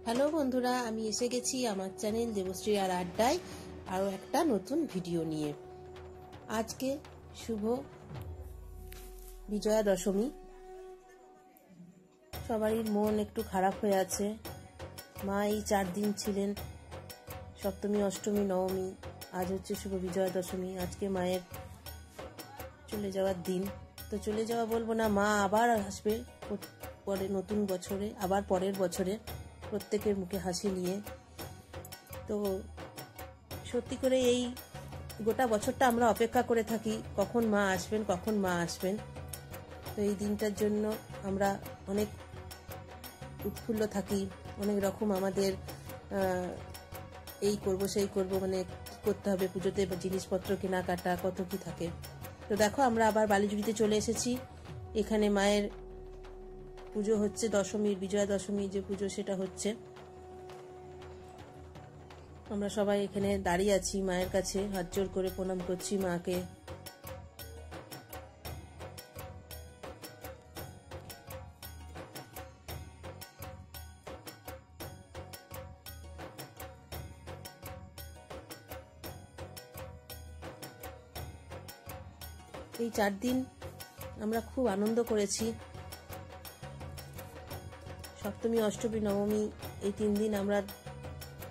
Hello বন্ধুরা, আমি এসে গেছি আমার চ্যানেল দেবশ্রী আর আড্ডায় আরও একটা নতুন ভিডিও নিয়ে। আজকে শুভ বিজয়া দশমী। সবারই মন একটু খারাপ হয়ে আছে। মা এই 4 দিন ছিলেন, সপ্তমী, অষ্টমী, নবমী, আজ হচ্ছে শুভ বিজয়া দশমী। আজকে মায়ের চলে যাওয়ার দিন। তো চলে যাওয়া বলবো না, মা আবার আসবে পরে নতুন বছরে, আবার পরের বছরে, প্রত্যেকের মুখে হাসি নিয়ে। তো সত্যি করে এই গোটা বছরটা আমরা অপেক্ষা করে থাকি কখন মা আসবেন, কখন মা আসবেন। তো এই দিনটার জন্য আমরা অনেক উৎফুল্ল থাকি, অনেক রকম আমাদের এই করব সেই করব, মানে কি করতে হবে পুজোতে, জিনিসপত্র কেনাকাটা কত কি থাকে। তো দেখো আমরা আবার বালিজুড়িতে চলে এসেছি। এখানে মায়ের পুজো হচ্ছে, দশমীর, বিজয়া দশমী যে পুজো সেটা হচ্ছে। আমরা সবাই এখানে দাঁড়িয়ে আছি, মায়ের কাছে হাত জোর করে প্রণাম করছি মাকে। এই 4 দিন আমরা খুব আনন্দ করেছি। সপ্তমী, অষ্টমী, নবমী এই 3 দিন আমরা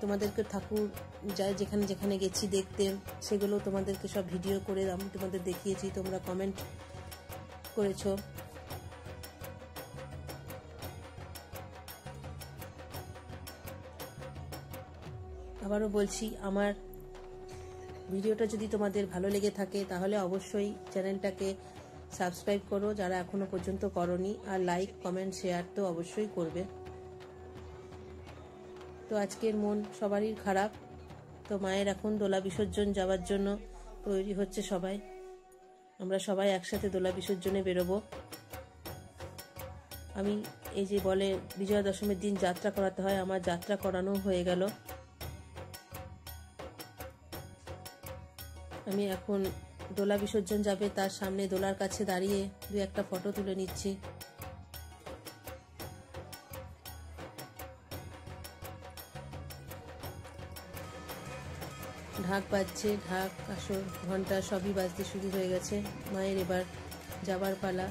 তোমাদেরকে ঠাকুর যাই যেখানে যেখানে গেছি দেখতে, সেগুলো তোমাদেরকে সব ভিডিও করে আমি তোমাদের দেখিয়েছি, তোমরা কমেন্ট করেছো। আবারও বলছি, আমার ভিডিওটা যদি তোমাদের ভালো লেগে থাকে তাহলে অবশ্যই চ্যানেলটাকে সাবস্ক্রাইব করো যারা এখনো পর্যন্ত করনি, আর লাইক, কমেন্ট, শেয়ার তো অবশ্যই করবে। তো আজকের মন সবারই খারাপ। তো মায়ের এখন দোলা বিসর্জন যাওয়ার জন্য তৈরি হচ্ছে সবাই। আমরা সবাই একসাথে দোলা বিসর্জনে বেরোবো। আমি এই যে বলে বিজয়া দশমীর দিন যাত্রা করাতে হয়, আমার যাত্রা করানো হয়ে গেল। আমি এখন দোলা বিসর্জন যাবে তার সামনে দোলার কাছে দাঁড়িয়ে 2-1টা ফটো তুলে নিচ্ছি। ঢাক বাজছে, ঢাক, কাসর, ঘন্টা সবই বাজতে শুরু হয়ে গেছে। মায়ের এবার যাবার পালা।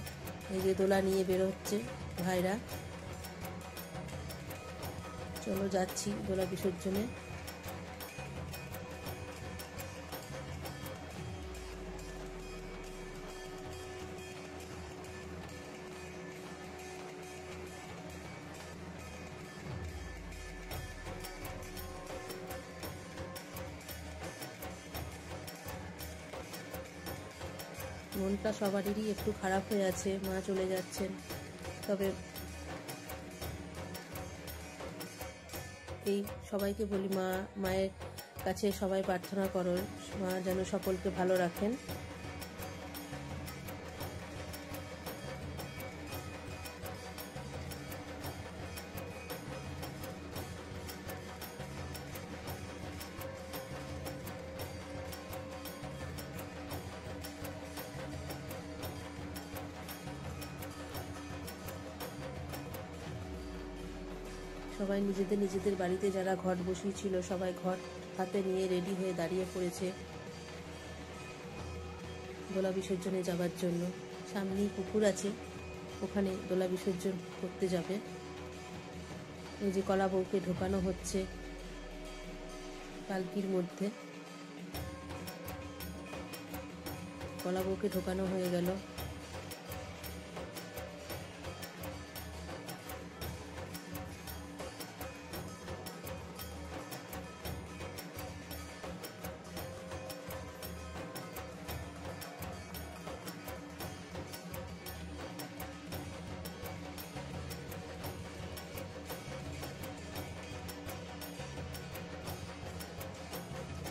এই যে দোলা নিয়ে বেরোচ্ছে ভাইরা। চলো যাচ্ছি দোলা বিসর্জনে। মনটা সবারই একটু খারাপ হয়ে আছে, মা চলে যাচ্ছেন। তবে এই সবাইকে বলি, মায়ের কাছে সবাই প্রার্থনা করো, মা যেন সকলকে ভালো রাখেন। সবাই নিজেদের নিজেদের বাড়িতে যারা ঘট বসিয়েছিল সবাই ঘট হাতে নিয়ে রেডি হয়ে দাঁড়িয়ে পড়েছে দোলা বিসর্জনে যাবার জন্য। সামনেই পুকুর আছে, ওখানে দোলা বিসর্জন করতে যাবে। এই যে কলা বউকে ঢোকানো হচ্ছে পালকির মধ্যে। কলা বউকে ঢোকানো হয়ে গেল।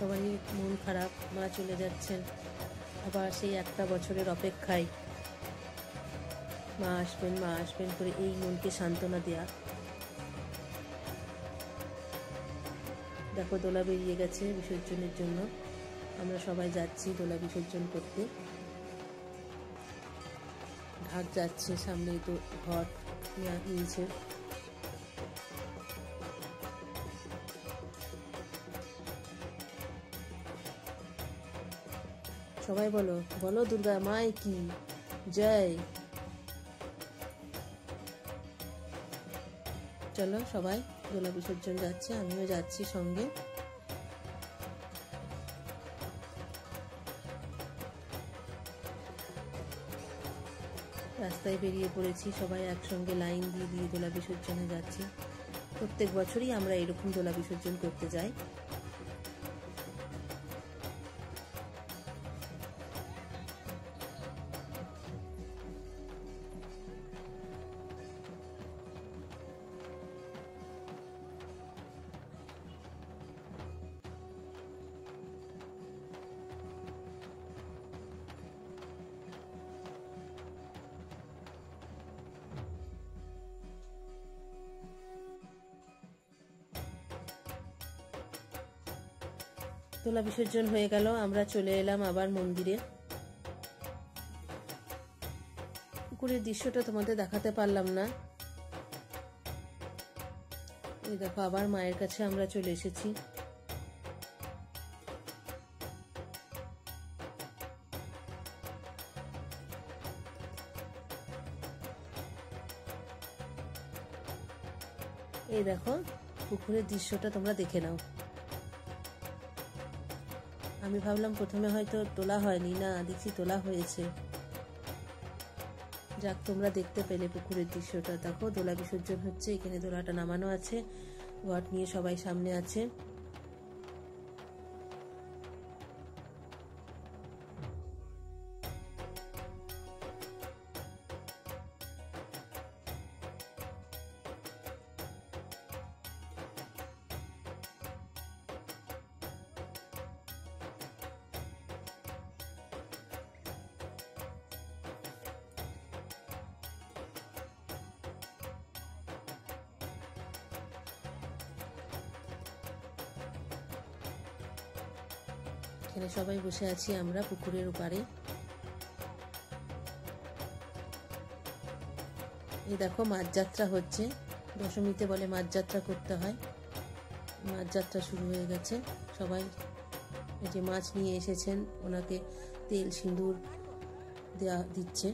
সবাই মন খারাপ, মা চলে যাচ্ছেন। আবার সেই একটা বছরের অপেক্ষায় মা আসবেন, মা আসবেন করে এই মনকে সান্ত্বনা দেয়া। দেখো দোলা বেরিয়ে গেছে বিসর্জনের জন্য। আমরা সবাই যাচ্ছি দোলা বিসর্জন করতে। ঢাক যাচ্ছে, সামনেই তো ঘট নিয়েছে। সবাই বলো, বলো দুর্গা মাই কি জয়। চলো সবাই দোলা বিসর্জন যাচ্ছে, আমিও যাচ্ছি সঙ্গে। রাস্তায় বেরিয়ে পড়েছি, সবাই একসঙ্গে লাইন দিয়ে দিয়ে দোলা বিসর্জনে যাচ্ছি। প্রত্যেক বছরই আমরা এরকম দোলা বিসর্জন করতে যাই। দোলা বিসর্জন হয়ে গেল, আমরা চলে এলাম আবার মন্দিরে। পুকুরের দৃশ্যটা তোমাদের দেখাতে পারলাম না। এই দেখো আবার মায়ের কাছে আমরা চলে এসেছি। এই দেখো পুকুরের দৃশ্যটা তোমরা দেখে নাও। আমি ভাবলাম প্রথমে হয়তো তোলা হয়নি, না দেখছি তোলা হয়েছে। যাক, তোমরা দেখতে পেলে পুকুরের দৃশ্যটা। দেখো দোলা বিসর্জন হচ্ছে, এখানে দোলাটা নামানো আছে, ঘট নিয়ে সবাই সামনে আছে। এখানে সবাই বসে আছি আমরা পুকুরের ওপারে। এই দেখো মাছ যাত্রা হচ্ছে, দশমীতে বলে মাছ যাত্রা করতে হয়। মাছ যাত্রা শুরু হয়ে গেছে। সবাই এই যে মাছ নিয়ে এসেছেন, ওনাকে তেল সিঁদুর দেওয়া দিচ্ছে।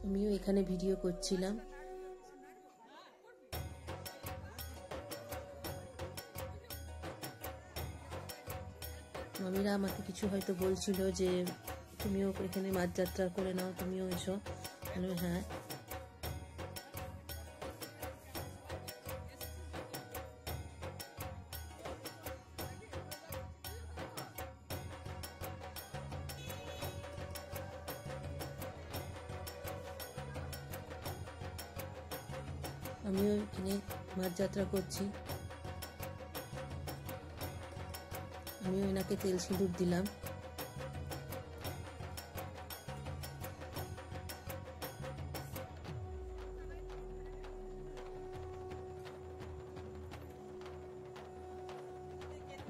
আমিও এখানে ভিডিও করছিলাম। মামিরা আমাকে কিছু হয়তো বলছিল যে তুমিও এখানে মাছ যাত্রা করে নাও, তুমিও এসো। হ্যাঁ, আমিও এখানে মাছ যাত্রা করছি। আমিও এনাকে তেল সিঁদুর দিলাম।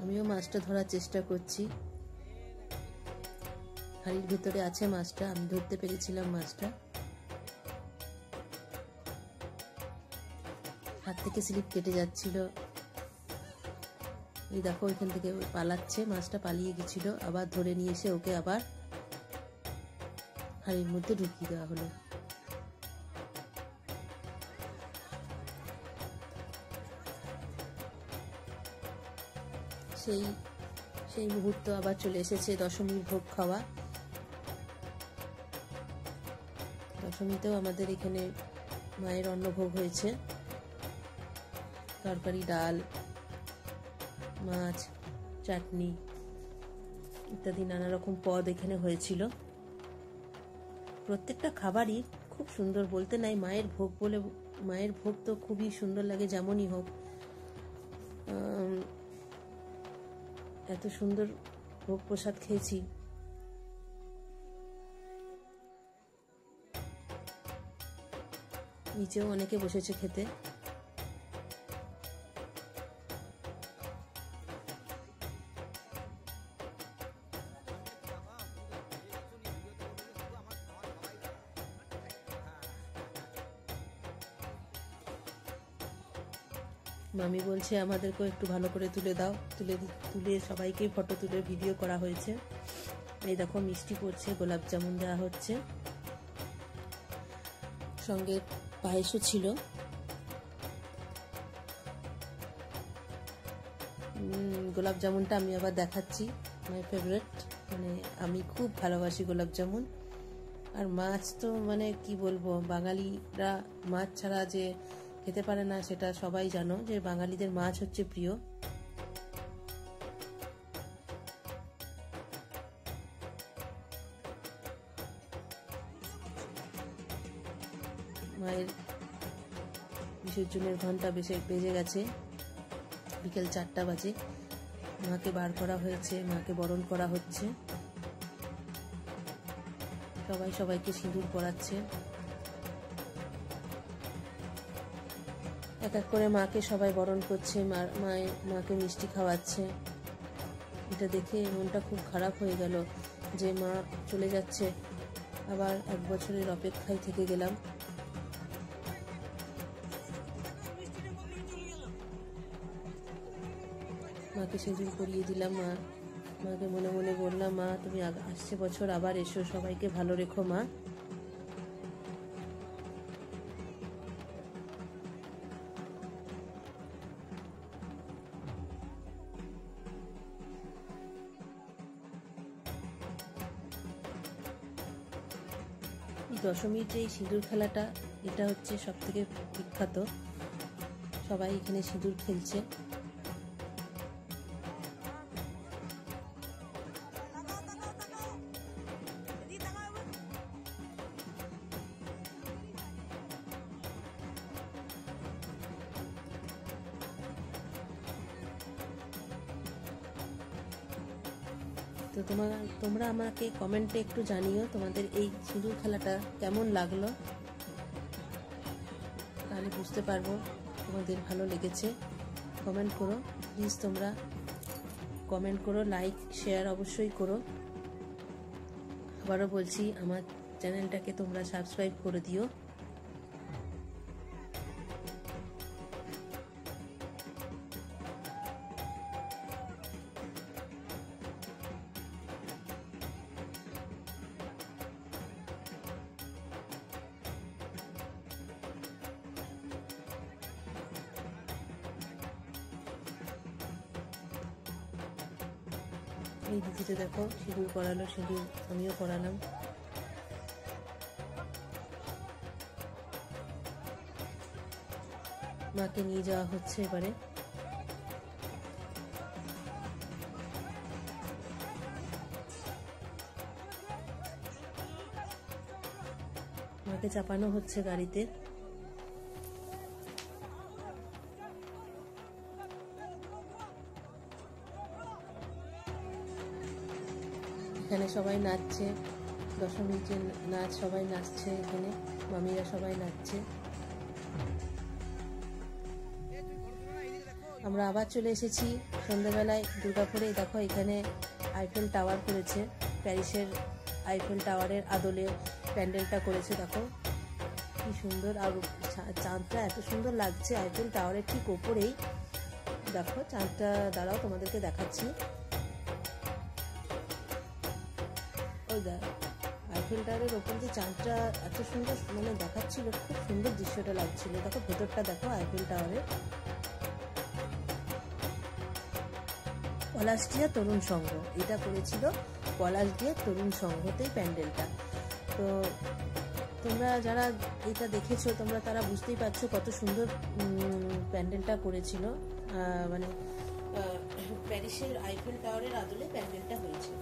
আমিও মাছটা ধরার চেষ্টা করছি। হাড়ির ভেতরে আছে মাছটা, আমি ধরতে পেরেছিলাম মাছটা। হাত থেকে স্লিপ কেটে যাচ্ছিল। এই দেখো এখান থেকে পালাচ্ছে, মাছটা পালিয়ে গেছিল, আবার ধরে নিয়ে এসে ওকে আবার হাড়ির মধ্যে ঢুকিয়ে দেওয়া হলো। সেই মুহূর্ত আবার চলে এসেছে দশমীর ভোগ খাওয়া। দশমীতেও আমাদের এখানে মায়ের অন্নভোগ হয়েছে, তরকারি, ডাল, মাছ, চাটনি ইত্যাদি নানা রকম পদ এখানে হয়েছিল। প্রত্যেকটা খাবারই খুব সুন্দর, বলতে নাই। মায়ের ভোগ বলে, মায়ের ভোগ তো খুবই সুন্দর লাগে, যেমনই হোক। এত সুন্দর ভোগ প্রসাদ খেয়েছি। নিচেও অনেকে বসেছে খেতে। মামি বলছে আমাদেরকেও একটু ভালো করে তুলে দাও, তুলে সবাইকেই ফটো তুলে ভিডিও করা হয়েছে। এই দেখো মিষ্টি পড়ছে, গোলাপ জামুন দেওয়া হচ্ছে, সঙ্গে পায়েসও ছিল। গোলাপ জামুনটা আমি আবার দেখাচ্ছি, মাই ফেভারিট, মানে আমি খুব ভালোবাসি গোলাপ জামুন। আর মাছ তো মানে কি বলবো, বাঙালিরা মাছ ছাড়া যে খেতে পারে না সেটা সবাই জানো, যে বাঙালিদের মাছ হচ্ছে প্রিয়। মায়ের বিসর্জনের ঘন্টা বেজে গেছে, বিকেল 4টা বাজে। মাকে বার করা হয়েছে, মাকে বরণ করা হচ্ছে, সবাই সবাইকে সিঁদুর পরাচ্ছে। এক এক করে মাকে সবাই বরণ করছে, মাকে মিষ্টি খাওয়াচ্ছে। এটা দেখে মনটা খুব খারাপ হয়ে গেল যে মা চলে যাচ্ছে, আবার 1 বছরের অপেক্ষায় থেকে গেলাম। মাকে সিঁদুর পরিয়ে দিলাম, মাকে মনে মনে বললাম, মা তুমি আসছে বছর আবার এসো, সবাইকে ভালো রেখো মা। দশমীর যে সিঁদুর খেলাটা, এটা হচ্ছে সব থেকে বিখ্যাত। সবাই এখানে সিঁদুর খেলছে। তো তোমরা আমাকে কমেন্টে একটু জানিও তোমাদের এই সিঁদুর খেলাটা কেমন লাগলো, তাহলে বুঝতে পারবো তোমাদের ভালো লেগেছে। কমেন্ট করো প্লিজ, তোমরা কমেন্ট করো, লাইক শেয়ার অবশ্যই করো। আবারও বলছি, আমার চ্যানেলটাকে তোমরা সাবস্ক্রাইব করে দিও। এই দিদিটা দেখো সিঁদুর পরালো, সিঁদুর আমিও পরালাম। মাকে নিয়ে যাওয়া হচ্ছে এবারে। মাকে চাপানো হচ্ছে গাড়িতে। এখানে সবাই নাচছে, দশমীর যে নাচ, সবাই নাচছে এখানে, মামিরা সবাই নাচছে। আমরা আবার চলে এসেছি সন্ধ্যাবেলায় দুর্গাপুরে। দেখো এখানে আইফেল টাওয়ার করেছে, প্যারিসের আইফেল টাওয়ারের আদলে প্যান্ডেলটা করেছে। দেখো কি সুন্দর, আর চাঁদটা এত সুন্দর লাগছে আইফেল টাওয়ারের ঠিক ওপরেই। দেখো চাঁদটা, দাঁড়াও তোমাদেরকে দেখাচ্ছি। আইফেল টাওয়ারের ওপর যে চাঁদটা এত সুন্দর মানে দেখাচ্ছিল, খুব সুন্দর দৃশ্যটা লাগছিল। দেখো ভেতরটা দেখো আইফেল টাওয়ারের। পলাশডিহা তরুণ সংঘ এটা করেছিল, পলাশডিহা তরুণ সংঘতেই প্যান্ডেলটা। তো তোমরা যারা এটা দেখেছো তোমরা তারা বুঝতেই পারছো কত সুন্দর প্যান্ডেলটা করেছিল, মানে প্যারিসের আইফেল টাওয়ারের আদলে প্যান্ডেলটা হয়েছে।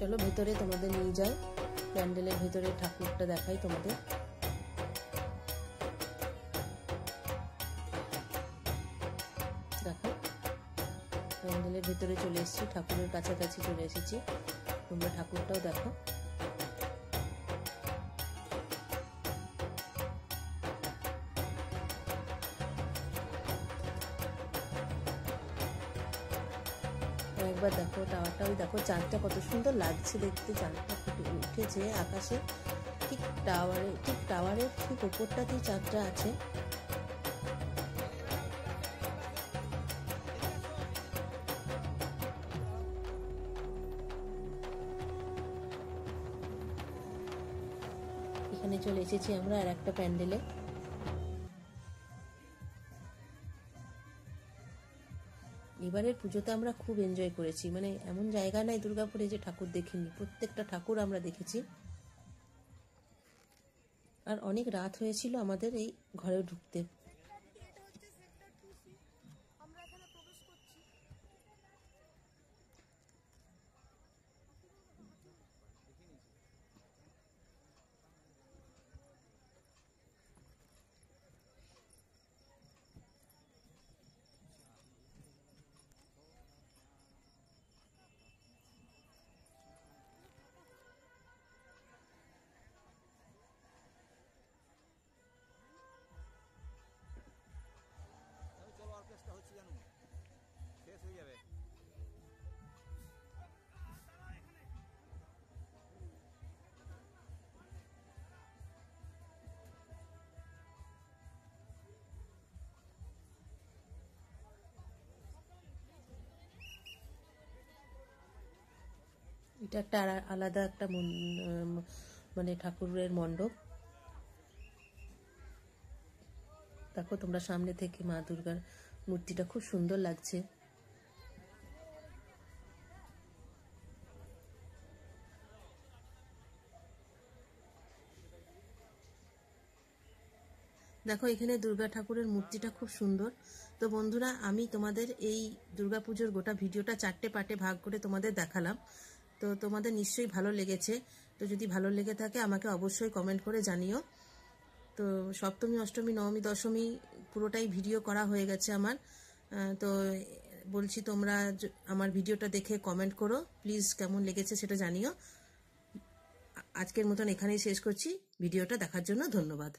চলো ভেতরে তোমাদের নিয়ে যাই, প্যান্ডেলের ভেতরে ঠাকুরটা দেখাই তোমাদের। দেখো প্যান্ডেলের ভেতরে চলে এসেছি, ঠাকুরের কাছাকাছি চলে এসেছি, তোমরা ঠাকুরটাও দেখো। একবার দেখো টাওয়ারটা, ওই দেখো চাঁদটা কত সুন্দর লাগছে দেখতে, চাঁদটা ফুটে উঠেছে আকাশে, ঠিক টাওয়ারের ঠিক ওপরটাতেই চাঁদটা আছে। এখানে চলে এসেছি আমরা আর একটা প্যান্ডেলে। এবারের পুজোতে আমরা খুব এনজয় করেছি, মানে এমন জায়গা নাই দুর্গাপুরে যে ঠাকুর দেখিনি, প্রত্যেকটা ঠাকুর আমরা দেখেছি। আর অনেক রাত হয়েছিল আমাদের এই ঘরে ঢুকতে। এটা একটা আলাদা একটা মানে ঠাকুরের মণ্ডপ। দেখো তোমরা সামনে থেকে মা দুর্গার মূর্তিটা খুব সুন্দর লাগছে। দেখো এখানে দুর্গা ঠাকুরের মূর্তিটা খুব সুন্দর। তো বন্ধুরা, আমি তোমাদের এই দুর্গাপুজোর গোটা ভিডিওটা 4টে পার্টে ভাগ করে তোমাদের দেখালাম। তো তোমাদের নিশ্চয়ই ভালো লেগেছে। তো যদি ভালো লেগে থাকে আমাকে অবশ্যই কমেন্ট করে জানিও। তো সপ্তমী, অষ্টমী, নবমী, দশমী পুরোটাই ভিডিও করা হয়ে গেছে আমার। তো বলছি তোমরা আমার ভিডিওটা দেখে কমেন্ট করো প্লিজ, কেমন লেগেছে সেটা জানিও। আজকের মতন এখানেই শেষ করছি। ভিডিওটা দেখার জন্য ধন্যবাদ।